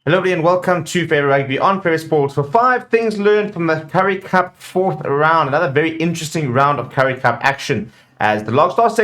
Hello everybody and welcome to Favorite Rugby on Favorite Sports for 5 things learned from the Currie Cup 4th round. Another very interesting round of Currie Cup action as the log starts to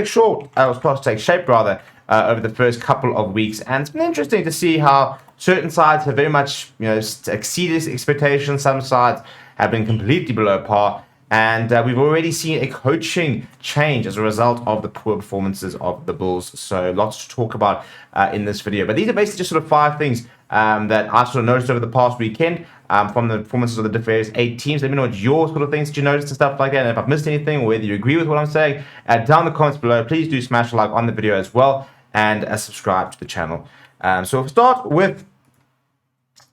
take shape over the first couple of weeks. And it's been interesting to see how certain sides have very much exceeded expectations. Some sides have been completely below par. And we've already seen a coaching change as a result of the poor performances of the Bulls. So lots to talk about in this video. But these are basically just sort of 5 things that I sort of noticed over the past weekend from the performances of the various 8 teams. Let me know what your sort of things that you noticed and stuff like that. And if I've missed anything or whether you agree with what I'm saying, down in the comments below, please do smash a like on the video as well and subscribe to the channel. So we'll start with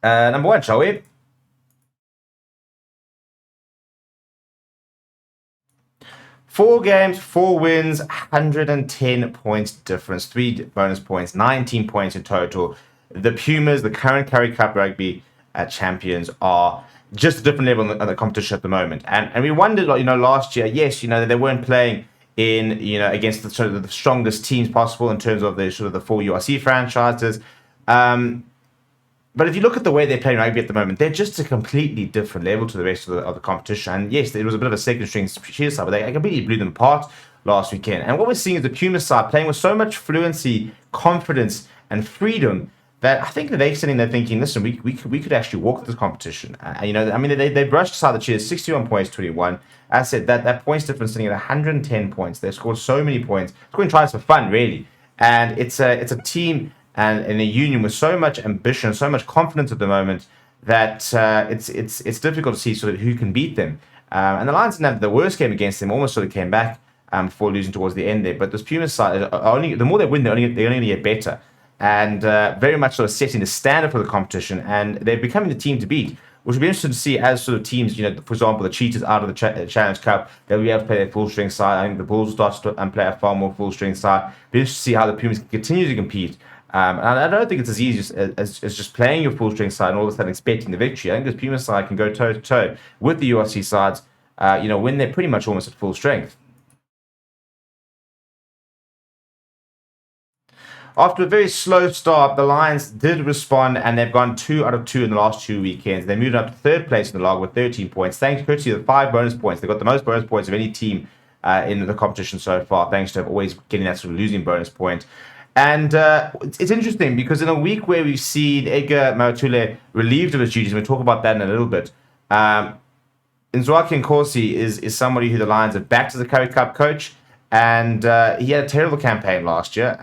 number 1, shall we? Four games, 4 wins, 110 points difference, 3 bonus points, 19 points in total. The Pumas, the current Currie Cup Rugby champions, are just a different level of the competition at the moment. And we wondered, last year, yes, they weren't playing in, against the strongest teams possible in terms of the 4 URC franchises. But if you look at the way they're playing rugby at the moment, they're just a completely different level to the rest of the competition. And yes, it was a bit of a second string cheer side, but they completely blew them apart last weekend. And what we're seeing is the Pumas side playing with so much fluency, confidence, and freedom that I think that they're sitting there thinking, listen, we could actually walk this competition. They brushed aside the Cheers, 61 points, 21. As I said, that points difference sitting at 110 points. They've scored so many points, scoring tries for fun, really. And it's a team and in a union with so much ambition, so much confidence at the moment that it's difficult to see sort of who can beat them. And the Lions didn't have the worst game against them, almost sort of came back before losing towards the end there. But this Pumas side, the more they win, they're only going to get better. And very much sort of setting the standard for the competition. And they're becoming the team to beat, which will be interesting to see as sort of teams, for example, the Cheetahs out of the Challenge Cup, they'll be able to play their full-string side. I think the Bulls will start to play a far more full-string side. Be interesting to see how the Pumas can continue to compete. And I don't think it's as easy as just playing your full-string side and all of a sudden expecting the victory. I think this Pumas side can go toe-to-toe with the URC sides, when they're pretty much almost at full strength. After a very slow start, the Lions did respond, and they've gone 2 out of 2 in the last 2 weekends. They moved up to 3rd place in the log with 13 points, thanks to the 5 bonus points. They've got the most bonus points of any team in the competition so far, thanks to always getting that sort of losing bonus point. And it's interesting because in a week where we've seen MARUTLULLE relieved of his duties, and we'll talk about that in a little bit, Nzwaki Nkosi is somebody who the Lions have backed as a Currie Cup coach, and he had a terrible campaign last year,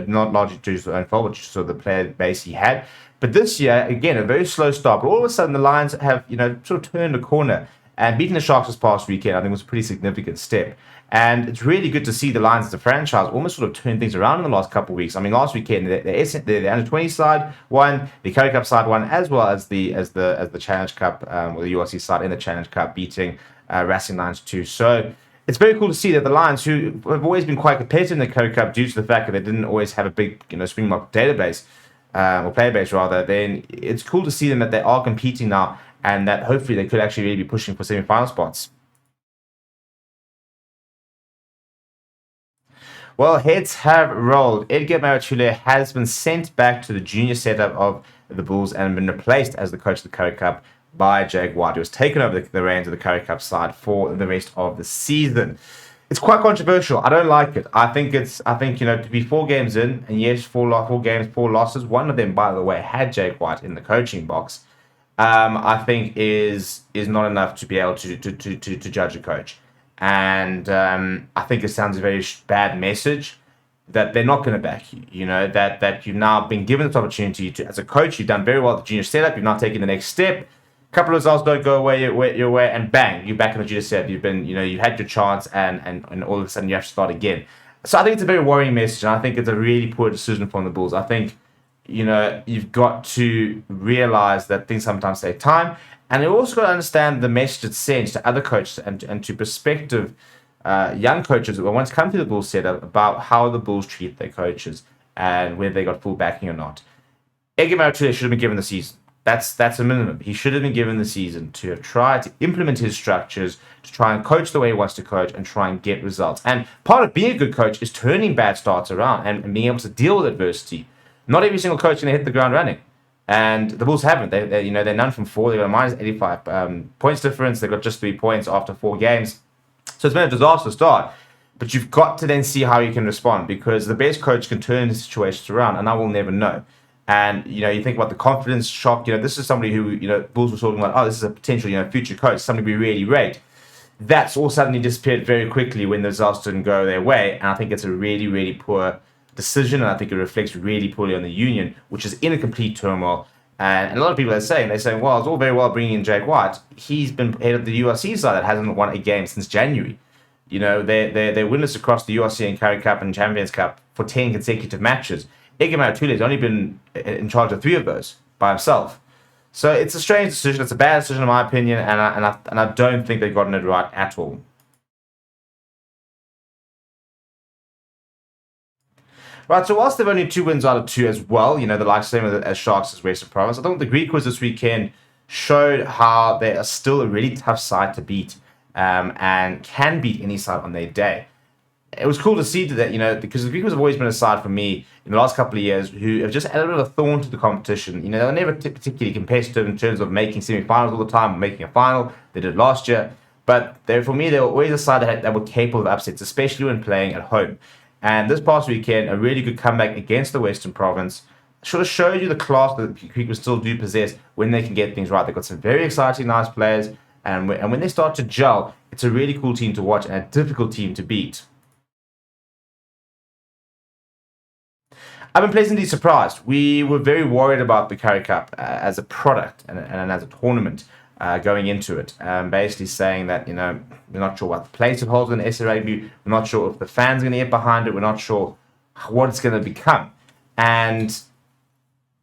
not largely due to his own fault, but just sort of the player base he had. But this year, again, a very slow start, but all of a sudden the Lions have, sort of turned a corner, and beating the Sharks this past weekend, I think was a pretty significant step. And it's really good to see the Lions as a franchise almost sort of turn things around in the last couple of weeks. I mean, last weekend the under-20 side won, the Currie Cup side won, as well as the Challenge Cup or the URC side in the Challenge Cup beating Racing Lions 2. So it's very cool to see that the Lions, who have always been quite competitive in the Currie Cup due to the fact that they didn't always have a big Springbok database or player base rather, then it's cool to see them that they are competing now and that hopefully they could actually really be pushing for semi-final spots. Well, heads have rolled. MARUTLULLE has been sent back to the junior setup of the Bulls and been replaced as the coach of the Currie Cup by Jake White, who has taken over the reins of the Currie Cup side for the rest of the season. It's quite controversial. I don't like it. I think to be 4 games in, and yes, 4 games, 4 losses. One of them, by the way, had Jake White in the coaching box. I think is not enough to be able to judge a coach. And I think it sounds a very bad message that they're not going to back you. That you've now been given this opportunity to, as a coach, you've done very well at the junior setup. You've now taken the next step. A couple of results don't go your way, and bang, you're back in the junior setup. You've been, you had your chance, and all of a sudden you have to start again. So I think it's a very worrying message, and I think it's a really poor decision from the Bulls. I think, you've got to realize that things sometimes take time. And you also got to understand the message it sends to other coaches and to prospective young coaches that want to come to the Bulls setup about how the Bulls treat their coaches and whether they got full backing or not. MARUTLULLE should have been given the season. That's a minimum. He should have been given the season to have tried to implement his structures, to try and coach the way he wants to coach and try and get results. And part of being a good coach is turning bad starts around and being able to deal with adversity. Not every single coach is going to hit the ground running. And the Bulls haven't. They're none from four. They've got a minus 85 points difference. They've got just 3 points after 4 games. So it's been a disaster start. But you've got to then see how you can respond, because the best coach can turn the situations around, and I will never know. And, you think about the confidence shock. This is somebody who, Bulls were talking about, oh, this is a potential, future coach, somebody we really rate. That's all suddenly disappeared very quickly when the results didn't go their way. And I think it's a really, really poor decision, and I think it reflects really poorly on the union, which is in a complete turmoil. And a lot of people they're saying, well, it's all very well bringing in Jake White. He's been head of the URC side that hasn't won a game since January. They're winners across the URC and Currie Cup and Champions Cup for 10 consecutive matches. MARUTLULLE has only been in charge of 3 of those by himself. So it's a strange decision. It's a bad decision in my opinion, and I don't think they've gotten it right at all. Right, so whilst they've only 2 wins out of 2 as well, the likes of them as Sharks as Western Province, I think the GRIQUAS this weekend showed how they are still a really tough side to beat, and can beat any side on their day. It was cool to see that, because the GRIQUAS have always been a side for me in the last couple of years who have just added a bit of a thorn to the competition. They were never particularly competitive in terms of making semi-finals all the time, or making a final. They did last year. But for me, they were always a side that were capable of upsets, especially when playing at home. And this past weekend, a really good comeback against the Western Province sort of showed you the class that the GRIQUAS still do possess when they can get things right. They've got some very exciting, nice players. And when they start to gel, it's a really cool team to watch and a difficult team to beat. I've been pleasantly surprised. We were very worried about the Currie Cup as a product and as a tournament going into it. Basically saying that, we're not sure what the place it holds in SA Rugby. We're not sure if the fans are going to get behind it. We're not sure what it's going to become. And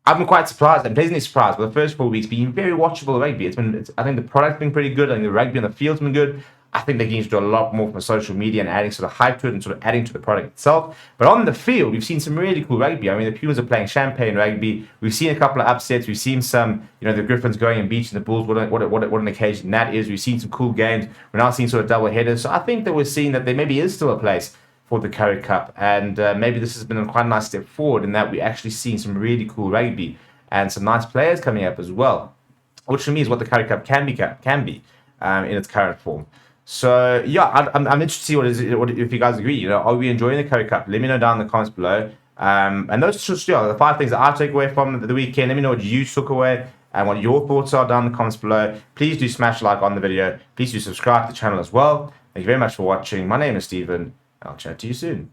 I've been quite surprised. I'm pleasantly surprised with the first 4 weeks being very watchable rugby. I think the product's been pretty good. I think the rugby on the field's been good. I think they need to do a lot more from social media and adding sort of hype to it and sort of adding to the product itself. But on the field, we've seen some really cool rugby. I mean, the Pumas are playing champagne rugby. We've seen a couple of upsets. We've seen some, the Griffins going and beating the Bulls. What an occasion that is. We've seen some cool games. We're now seeing sort of double headers. So I think that we're seeing that there maybe is still a place for the Currie Cup. And maybe this has been quite a nice step forward in that we're actually seeing some really cool rugby and some nice players coming up as well, which for me is what the Currie Cup can be in its current form. So yeah, I'm interested to see if you guys agree. Are we enjoying the Currie Cup? Let me know down in the comments below. And those are just the 5 things that I take away from the weekend. Let me know what you took away and what your thoughts are down in the comments below. Please do smash a like on the video. Please do subscribe to the channel as well. Thank you very much for watching. My name is Stephen, and I'll chat to you soon.